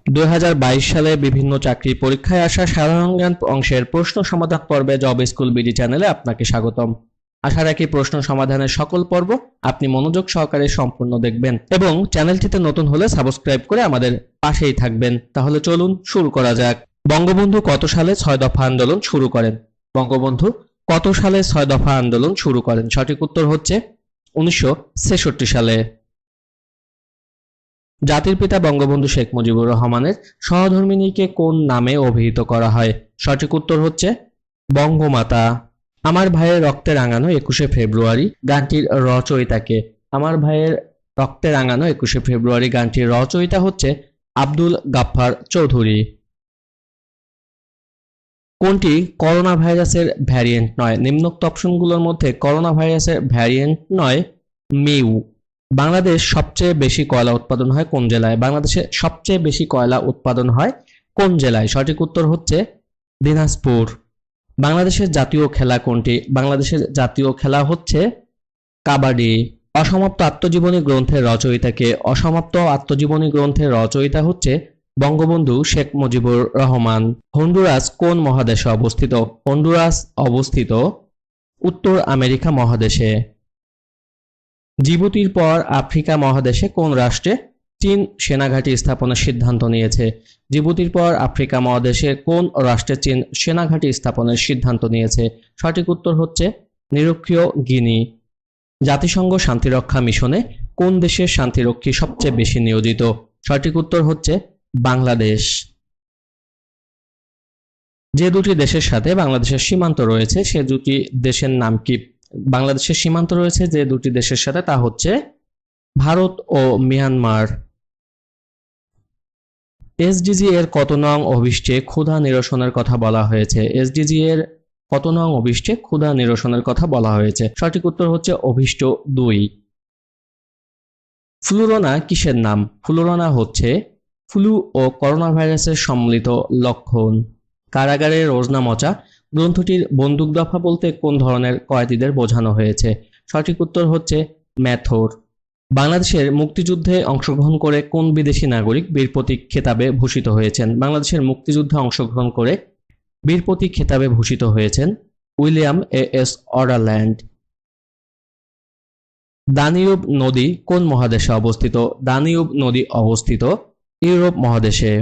2022 সালে বিভিন্ন চাকরি পরীক্ষায় আসা সাধারণ জ্ঞান অংশের প্রশ্ন সমাধান পর্বে জব স্কুল বিডি চ্যানেলে আপনাকে স্বাগতম। আশা রাখি প্রশ্ন সমাধানের সকল পর্ব আপনি মনোযোগ সহকারে সম্পূর্ণ দেখবেন এবং চ্যানেলটিতে নতুন হলে সাবস্ক্রাইব করে আমাদের পাশেই থাকবেন। তাহলে চলুন শুরু করা যাক। বঙ্গবন্ধু কত সালে 6 দফা আন্দোলন শুরু করেন? বঙ্গবন্ধু কত সালে 6 দফা আন্দোলন শুরু করেন? সঠিক উত্তর হচ্ছে 1966 সালে। জাতির পিতা বঙ্গবন্ধু শেখ মুজিবুর রহমানের সহধর্মিণীকে কোন নামে অভিহিত করা হয়? সঠিক উত্তর হচ্ছে বঙ্গমাতা। আমার ভাইয়ের রক্তে রাঙানো 21শে ফেব্রুয়ারি গানটির রচয়িতাকে? আমার ভাইয়ের রক্তে রাঙানো 21শে ফেব্রুয়ারি গানটির রচয়িতা হচ্ছে আব্দুল গাফফার চৌধুরী। কোনটি করোনা ভাইরাসের ভ্যারিয়েন্ট নয়? নিম্নোক্ত অপশনগুলোর মধ্যে করোনা ভাইরাসের ভ্যারিয়েন্ট নয় মিউ। বাংলাদেশ সবচেয়ে বেশি কয়লা উৎপাদন হয় কোন জেলায়? বাংলাদেশে সবচেয়ে বেশি কয়লা উৎপাদন হয় কোন জেলায়? সঠিক উত্তর হচ্ছে দিনাজপুর। বাংলাদেশের জাতীয় খেলা কোনটি? বাংলাদেশের জাতীয় খেলা হচ্ছে কাবাডি। অসমাপ্ত আত্মজীবনী গ্রন্থের রচয়িতাকে? অসমাপ্ত আত্মজীবনী গ্রন্থের রচয়িতা হচ্ছে বঙ্গবন্ধু শেখ মুজিবুর রহমান। হন্ডুরাস কোন মহাদেশে অবস্থিত? হন্ডুরাস অবস্থিত উত্তর আমেরিকা মহাদেশে। জিবুতির পর আফ্রিকা মহাদেশে কোন রাষ্ট্রে চীন সেনাঘাঁটি স্থাপনের সিদ্ধান্ত নিয়েছে? জিবুতির পর আফ্রিকা মহাদেশে কোন রাষ্ট্রে চীন সেনাঘাঁটি স্থাপনের সিদ্ধান্ত নিয়েছে? সঠিক উত্তর হচ্ছে নিরক্ষীয় গিনি। জাতিসংঘ শান্তিরক্ষা মিশনে কোন দেশের শান্তিরক্ষী সবচেয়ে বেশি নিয়োজিত? সঠিক উত্তর হচ্ছে বাংলাদেশ। যে দুটি দেশের সাথে বাংলাদেশের সীমান্ত রয়েছে সে দুটি দেশের নাম কি? বাংলাদেশের সীমান্ত রয়েছে যে দুটি দেশের সাথে তা হচ্ছে ভারত ও মিয়ানমার। এসডিজি এর কত নং অভিষ্টে ক্ষুধা নিরসনের কথা বলা হয়েছে? এসডিজি এর কত নং অভিষ্টে ক্ষুধা নিরসনের কথা বলা হয়েছে? সঠিক উত্তর হচ্ছে অভিষ্ট 2। ফ্লুরোনা কিসের নাম? ফ্লুরোনা হচ্ছে ফ্লু ও করোনা ভাইরাসের সম্মিলিত লক্ষণ। কারাগারের রোজনা মচা গ্রন্থটির বন্দুক দফা বলতে কোন ধরনের কয়েদিদের বোঝানো হয়েছে? সঠিক উত্তর হচ্ছে ম্যাথর। বাংলাদেশের মুক্তিযুদ্ধে অংশগ্রহণ করে কোন বিদেশি নাগরিক বীর প্রতীক খেতাবে ভূষিত হয়েছেন? বাংলাদেশের মুক্তিযুদ্ধে অংশগ্রহণ করে বীর প্রতীক খেতাবে ভূষিত হয়েছেন উইলিয়াম এস অর্ডারল্যান্ড। দানিউব নদী কোন মহাদেশে অবস্থিত? দানিউব নদী অবস্থিত ইউরোপ মহাদেশে।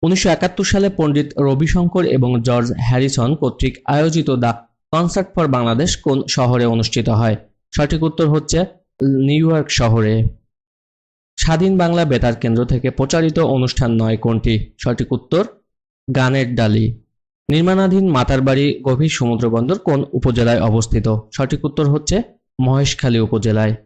1971 সালে পণ্ডিত রবিশঙ্কর এবং জর্জ হ্যারিসন কর্তৃক আয়োজিত দ্য কনসার্ট ফর বাংলাদেশ কোন শহরে অনুষ্ঠিত হয়? সঠিক উত্তর হচ্ছে নিউ ইয়র্ক শহরে। স্বাধীন বাংলা বেতার কেন্দ্র থেকে প্রচারিত অনুষ্ঠান নয় কোনটি? সঠিক উত্তর গানের ডালি। নির্মাণাধীন মাতারবাড়ি গভীর সমুদ্র বন্দর কোন উপজেলায় অবস্থিত? সঠিক উত্তর হচ্ছে মহেশখালী উপজেলায়।